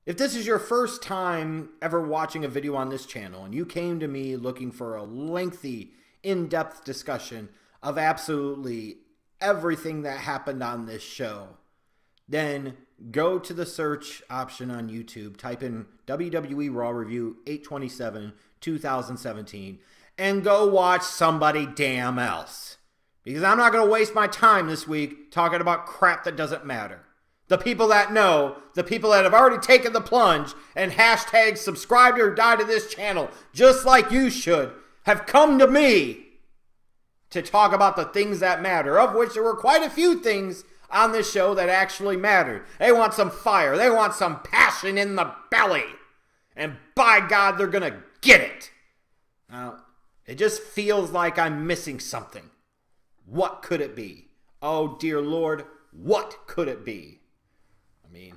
If this is your first time ever watching a video on this channel and you came to me looking for a lengthy, in-depth discussion of absolutely everything that happened on this show, then go to the search option on YouTube, type in WWE Raw Review 8/27, 2017, and go watch somebody damn else. Because I'm not going to waste my time this week talking about crap that doesn't matter. The people that know, the people that have already taken the plunge and hashtag subscribe or die to this channel, just like you should, have come to me to talk about the things that matter, of which there were quite a few things on this show that actually mattered. They want some fire. They want some passion in the belly. And by God, they're going to get it. Now, it just feels like I'm missing something. What could it be? Oh, dear Lord, what could it be? I mean,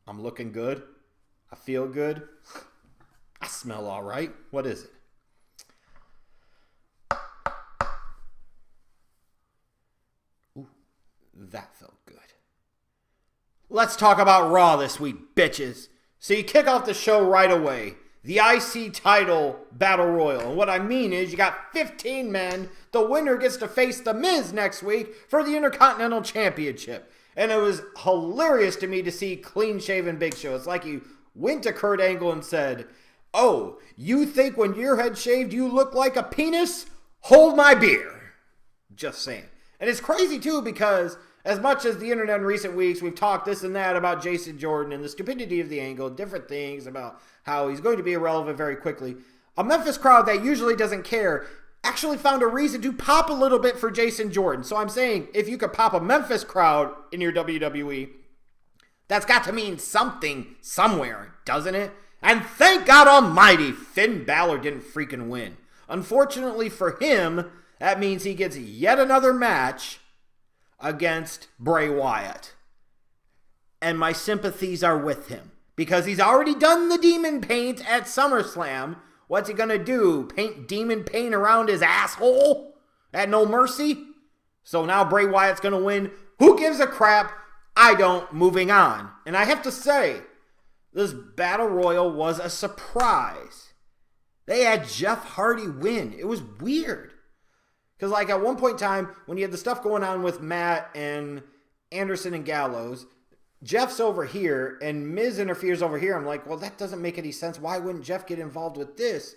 I'm looking good. I feel good. I smell all right. What is it? Ooh, that felt good. Let's talk about Raw this week, bitches. So you kick off the show right away. The IC title battle royal. And what I mean is you got 15 men. The winner gets to face The Miz next week for the Intercontinental Championship. And it was hilarious to me to see clean-shaven Big Show. It's like you went to Kurt Angle and said, "Oh, you think when your head shaved you look like a penis? Hold my beer." Just saying. And it's crazy too because as much as the internet in recent weeks, we've talked this and that about Jason Jordan and the stupidity of the angle, different things about how he's going to be irrelevant very quickly. A Memphis crowd that usually doesn't care actually found a reason to pop a little bit for Jason Jordan. So I'm saying if you could pop a Memphis crowd in your WWE, that's got to mean something somewhere, doesn't it? And thank God almighty, Finn Balor didn't freaking win. Unfortunately for him, that means he gets yet another match against Bray Wyatt. And my sympathies are with him. Because he's already done the demon paint at SummerSlam. What's he going to do? Paint demon paint around his asshole? At No Mercy? So now Bray Wyatt's going to win. Who gives a crap? I don't. Moving on. And I have to say, this Battle Royal was a surprise. They had Jeff Hardy win. It was weird. Because like at one point in time, when you had the stuff going on with Matt and Anderson and Gallows, Jeff's over here and Miz interferes over here. I'm like, well, that doesn't make any sense. Why wouldn't Jeff get involved with this?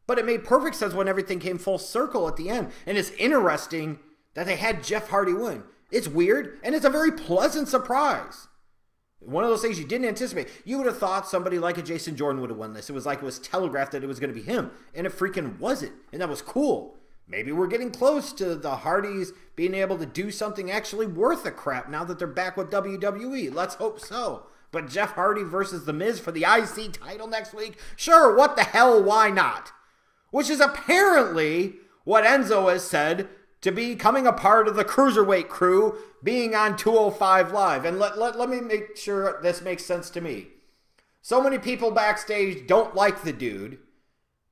But it made perfect sense when everything came full circle at the end. And it's interesting that they had Jeff Hardy win. It's weird, and it's a very pleasant surprise. One of those things you didn't anticipate. You would have thought somebody like a Jason Jordan would have won this. It was like it was telegraphed that it was going to be him. And it freaking wasn't. And that was cool. Maybe we're getting close to the Hardys being able to do something actually worth a crap now that they're back with WWE. Let's hope so. But Jeff Hardy versus The Miz for the IC title next week? Sure, what the hell, why not? Which is apparently what Enzo has said to be becoming a part of the Cruiserweight crew being on 205 Live. And let me make sure this makes sense to me. So many people backstage don't like the dude,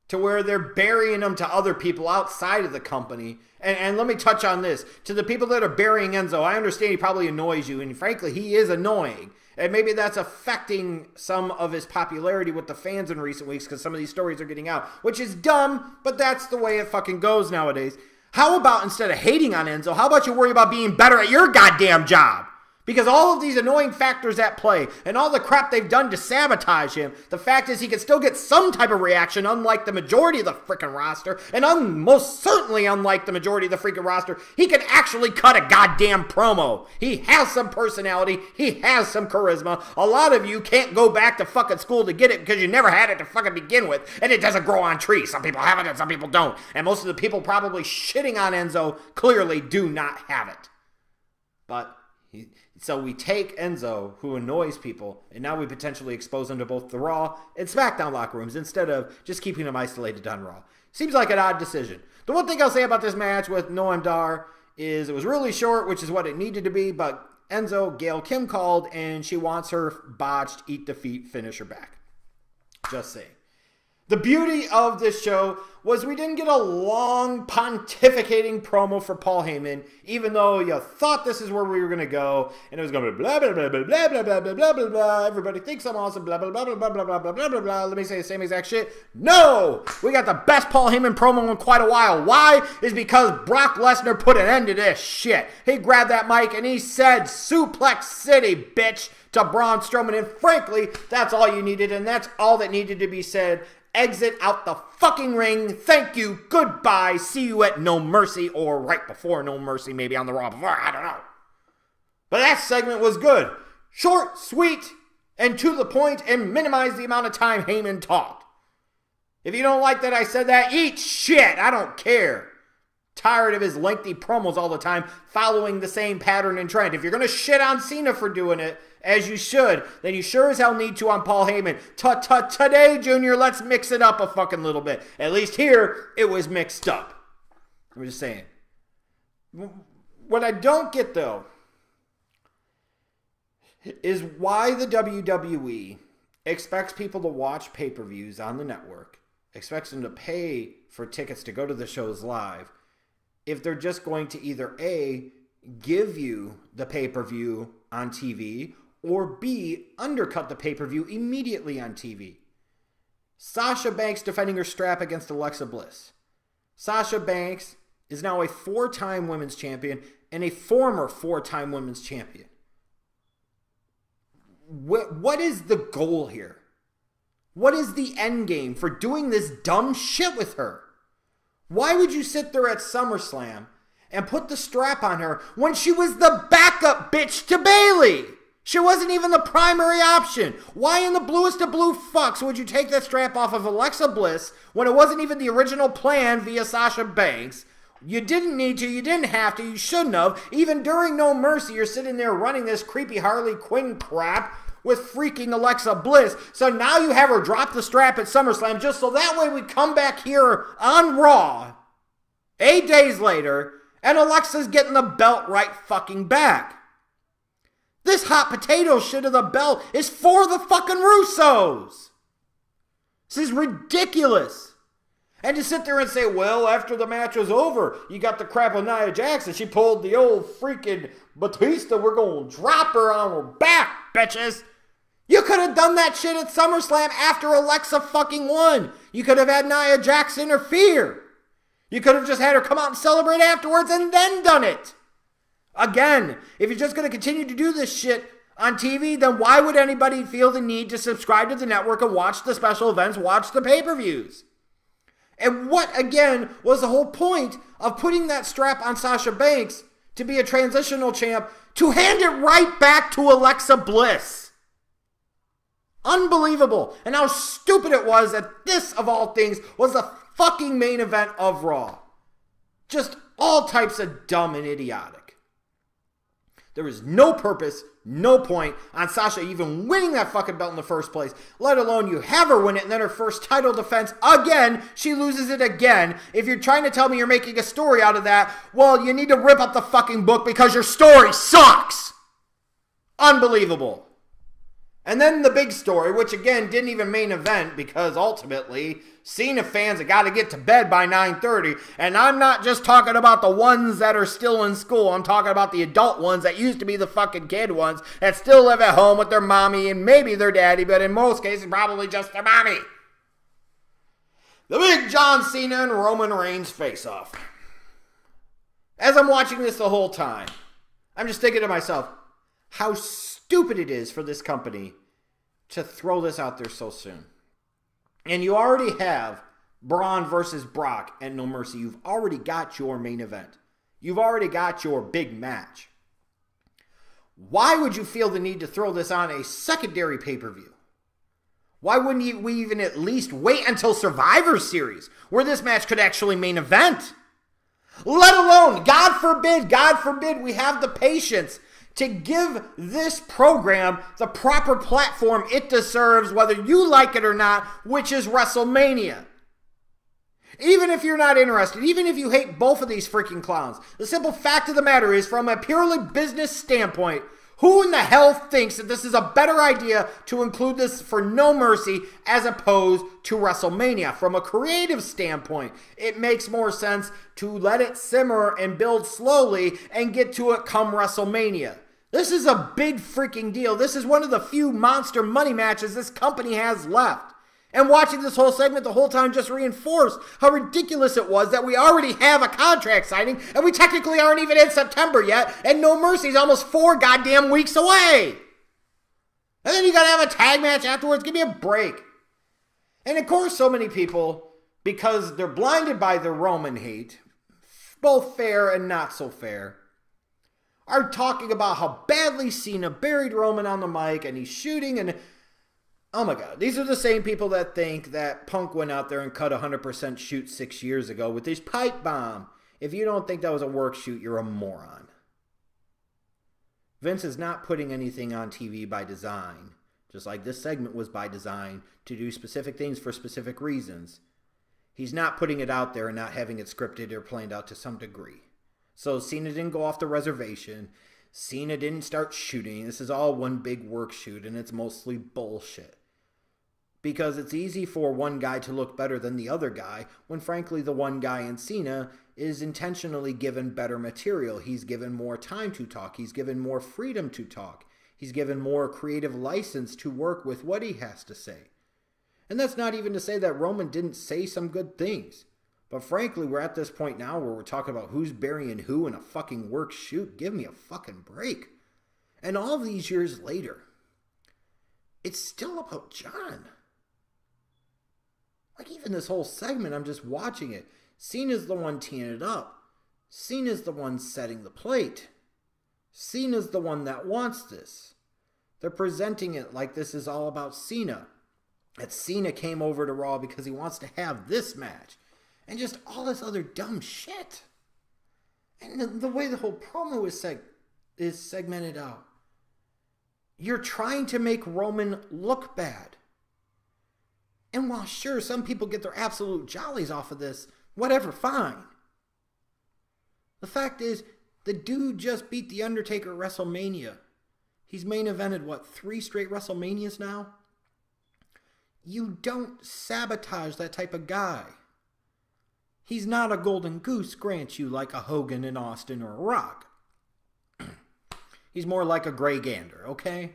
to where they're burying him to other people outside of the company. And let me touch on this. To the people that are burying Enzo, I understand he probably annoys you, and frankly, he is annoying. And maybe that's affecting some of his popularity with the fans in recent weeks because some of these stories are getting out, which is dumb, but that's the way it fucking goes nowadays. How about instead of hating on Enzo, how about you worry about being better at your goddamn job? Because all of these annoying factors at play and all the crap they've done to sabotage him, the fact is he can still get some type of reaction unlike the majority of the freaking roster, and most certainly unlike the majority of the freaking roster, he can actually cut a goddamn promo. He has some personality. He has some charisma. A lot of you can't go back to fucking school to get it because you never had it to fucking begin with, and it doesn't grow on trees. Some people have it and some people don't. And most of the people probably shitting on Enzo clearly do not have it. But so we take Enzo, who annoys people, and now we potentially expose him to both the Raw and SmackDown locker rooms instead of just keeping him isolated on Raw. Seems like an odd decision. The one thing I'll say about this match with Noam Dar is it was really short, which is what it needed to be, but Enzo, Gail Kim called, and she wants her botched eat the feet finisher back. Just saying. The beauty of this show was we didn't get a long pontificating promo for Paul Heyman, even though you thought this is where we were going to go, and it was going to be blah, blah, blah, blah, blah, blah, blah, blah, blah, blah, blah, everybody thinks I'm awesome, blah, blah, blah, blah, blah, blah, blah, blah, blah, blah, blah, let me say the same exact shit. No! We got the best Paul Heyman promo in quite a while. Why? Is because Brock Lesnar put an end to this shit. He grabbed that mic and he said, Suplex City, bitch, to Braun Strowman, and frankly, that's all you needed, and that's all that needed to be said. Exit out the fucking ring. Thank you. Goodbye. See you at No Mercy, or right before No Mercy, maybe on the Raw before. I don't know. But that segment was good. Short, sweet, and to the point, and minimize the amount of time Heyman talked. If you don't like that I said that, eat shit. I don't care. Tired of his lengthy promos all the time, following the same pattern and trend. If you're going to shit on Cena for doing it, as you should, then you sure as hell need to on Paul Heyman. Today, Junior, let's mix it up a fucking little bit. At least here, it was mixed up. I'm just saying. What I don't get, though, is why the WWE expects people to watch pay-per-views on the network, expects them to pay for tickets to go to the shows live, if they're just going to either A, give you the pay-per-view on TV, or B, undercut the pay-per-view immediately on TV. Sasha Banks defending her strap against Alexa Bliss. Sasha Banks is now a 4-time women's champion and a former 4-time women's champion. What is the goal here? What is the end game for doing this dumb shit with her? Why would you sit there at SummerSlam and put the strap on her when she was the backup bitch to Bayley? She wasn't even the primary option. Why in the bluest of blue fucks would you take that strap off of Alexa Bliss when it wasn't even the original plan via Sasha Banks? You didn't need to. You didn't have to. You shouldn't have. Even during No Mercy, you're sitting there running this creepy Harley Quinn crap with freaking Alexa Bliss. So now you have her drop the strap at SummerSlam just so that way we come back here on Raw 8 days later and Alexa's getting the belt right fucking back. This hot potato shit of the belt is for the fucking Russos. This is ridiculous. And to sit there and say, well, after the match was over, you got the crap of Nia Jackson. She pulled the old freaking Batista. We're going to drop her on her back, bitches. You could have done that shit at SummerSlam after Alexa fucking won. You could have had Nia Jax interfere. You could have just had her come out and celebrate afterwards and then done it. Again, if you're just going to continue to do this shit on TV, then why would anybody feel the need to subscribe to the network and watch the special events, watch the pay-per-views? And what, again, was the whole point of putting that strap on Sasha Banks to be a transitional champ to hand it right back to Alexa Bliss? Unbelievable. And how stupid it was that this, of all things, was the fucking main event of Raw. Just all types of dumb and idiotic. There was no purpose, no point on Sasha even winning that fucking belt in the first place, let alone you have her win it and then her first title defense again, she loses it again. If you're trying to tell me you're making a story out of that, well, you need to rip up the fucking book because your story sucks. Unbelievable. And then the big story, which again didn't even main event because ultimately Cena fans have got to get to bed by 9:30. And I'm not just talking about the ones that are still in school. I'm talking about the adult ones that used to be the fucking kid ones that still live at home with their mommy and maybe their daddy, but in most cases probably just their mommy. The big John Cena and Roman Reigns face-off. As I'm watching this the whole time, I'm just thinking to myself, how stupid it is for this company to throw this out there so soon. And you already have Braun versus Brock at No Mercy. You've already got your main event. You've already got your big match. Why would you feel the need to throw this on a secondary pay-per-view? Why wouldn't we even at least wait until Survivor Series, where this match could actually main event? Let alone, God forbid, we have the patience to give this program the proper platform it deserves, whether you like it or not, which is WrestleMania. Even if you're not interested, even if you hate both of these freaking clowns, the simple fact of the matter is, from a purely business standpoint, Who in the hell thinks that this is a better idea to include this for No Mercy as opposed to WrestleMania? From a creative standpoint, it makes more sense to let it simmer and build slowly and get to it come WrestleMania. This is a big freaking deal. This is one of the few monster money matches this company has left. And watching this whole segment the whole time just reinforced how ridiculous it was that we already have a contract signing and we technically aren't even in September yet, and No Mercy's almost 4 goddamn weeks away. And then you gotta have a tag match afterwards. Give me a break. And of course, so many people, because they're blinded by their Roman hate, both fair and not so fair, are talking about how badly Cena buried Roman on the mic and he's shooting and... Oh my God, these are the same people that think that Punk went out there and cut 100% shoot 6 years ago with his pipe bomb. If you don't think that was a work shoot, you're a moron. Vince is not putting anything on TV by design, just like this segment was by design to do specific things for specific reasons. He's not putting it out there and not having it scripted or planned out to some degree. So Cena didn't go off the reservation. Cena didn't start shooting. This is all one big work shoot, and it's mostly bullshit. Because it's easy for one guy to look better than the other guy, when frankly the one guy in Cena is intentionally given better material. He's given more time to talk. He's given more freedom to talk. He's given more creative license to work with what he has to say. And that's not even to say that Roman didn't say some good things. But frankly, we're at this point now where we're talking about who's burying who in a fucking work shoot. Give me a fucking break. And all these years later, it's still about John. Like, even this whole segment, I'm just watching it. Cena's the one teeing it up. Cena's the one setting the plate. Cena's the one that wants this. They're presenting it like this is all about Cena. That Cena came over to Raw because he wants to have this match. And just all this other dumb shit. And the way the whole promo is segmented out. You're trying to make Roman look bad. And while sure, some people get their absolute jollies off of this, whatever, fine. The fact is, the dude just beat The Undertaker at WrestleMania. He's main evented, what, 3 straight WrestleManias now? You don't sabotage that type of guy. He's not a golden goose, grant you, like a Hogan in Austin or a Rock. He's more like a Grey Gander, okay?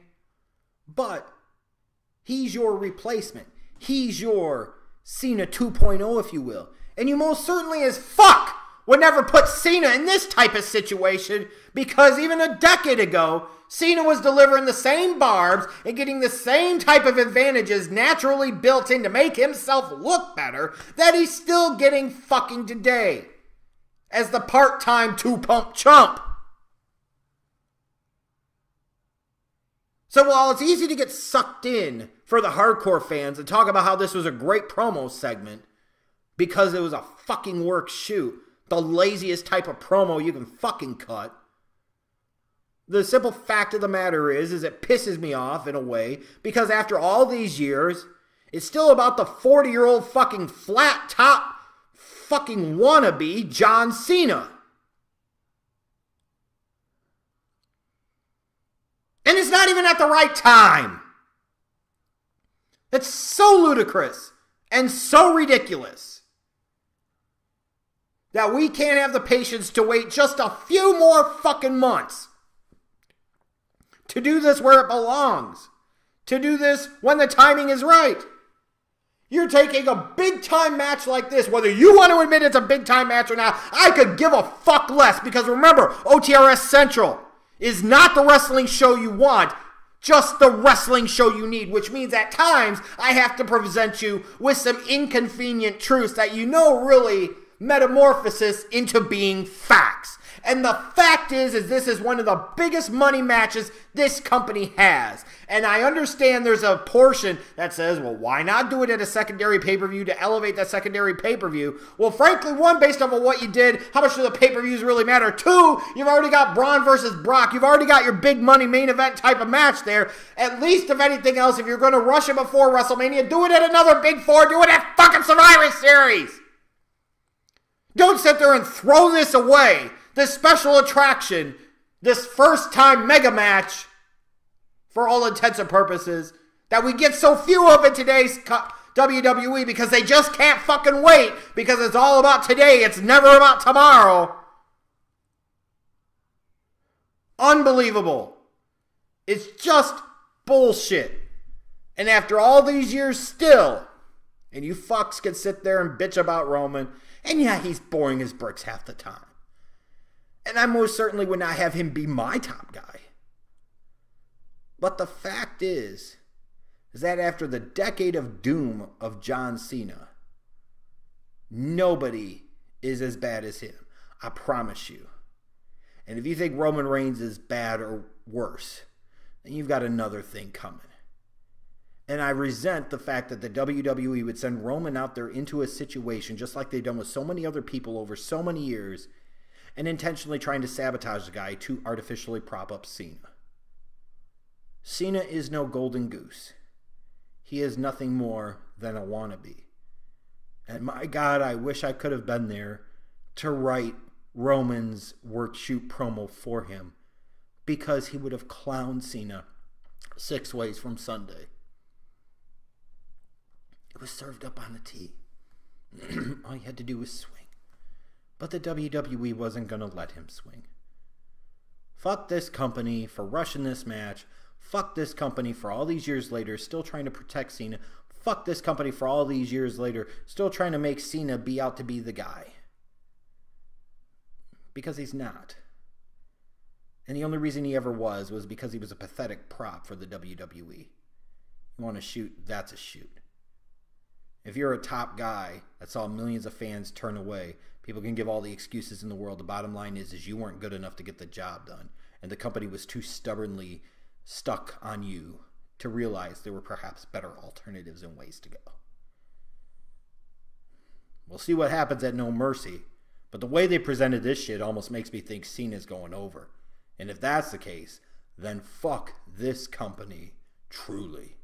But he's your replacement. He's your Cena 2.0, if you will. And you most certainly as fuck would never put Cena in this type of situation, because even a decade ago, Cena was delivering the same barbs and getting the same type of advantages naturally built in to make himself look better that he's still getting fucking today as the part-time 2-pump chump. So while it's easy to get sucked in for the hardcore fans and talk about how this was a great promo segment because it was a fucking work shoot, the laziest type of promo you can fucking cut, the simple fact of the matter is it pisses me off in a way, because after all these years, it's still about the 40-year-old fucking flat top fucking wannabe John Cena. And it's not even at the right time. It's so ludicrous and so ridiculous that we can't have the patience to wait just a few more fucking months to do this where it belongs. To do this when the timing is right. You're taking a big-time match like this, whether you want to admit it's a big-time match or not, I could give a fuck less, because remember, OTRS Central is not the wrestling show you want, just the wrestling show you need, which means at times I have to present you with some inconvenient truths that you know really metamorphosis into being facts. And the fact is this is one of the biggest money matches this company has. And I understand there's a portion that says, well, why not do it at a secondary pay-per-view to elevate that secondary pay-per-view? Well, frankly, one, based off of what you did, how much do the pay-per-views really matter? Two, you've already got Braun versus Brock. You've already got your big money main event type of match there. At least, if anything else, if you're going to rush it before WrestleMania, do it at another Big Four. Do it at fucking Survivor Series. Don't sit there and throw this away. This special attraction, this first-time mega match for all intents and purposes, that we get so few of in today's WWE because they just can't fucking wait because it's all about today. It's never about tomorrow. Unbelievable. It's just bullshit. And after all these years still, and you fucks can sit there and bitch about Roman, and yeah, he's boring as bricks half the time. And I most certainly would not have him be my top guy. But the fact is that after the decade of doom of John Cena, nobody is as bad as him. I promise you. And if you think Roman Reigns is bad or worse, then you've got another thing coming. And I resent the fact that the WWE would send Roman out there into a situation just like they've done with so many other people over so many years and intentionally trying to sabotage the guy to artificially prop up Cena. Cena is no golden goose. He is nothing more than a wannabe. And my God, I wish I could have been there to write Roman's work shoot promo for him because he would have clowned Cena 6 ways from Sunday. It was served up on the tee. All he had to do was swing. But the WWE wasn't going to let him swing. Fuck this company for rushing this match. Fuck this company for all these years later still trying to protect Cena. Fuck this company for all these years later still trying to make Cena be out to be the guy. Because he's not. And the only reason he ever was because he was a pathetic prop for the WWE. You want to shoot, that's a shoot. If you're a top guy that saw millions of fans turn away, people can give all the excuses in the world. The bottom line is you weren't good enough to get the job done. And the company was too stubbornly stuck on you to realize there were perhaps better alternatives and ways to go. We'll see what happens at No Mercy. But the way they presented this shit almost makes me think Cena's going over. And if that's the case, then fuck this company truly.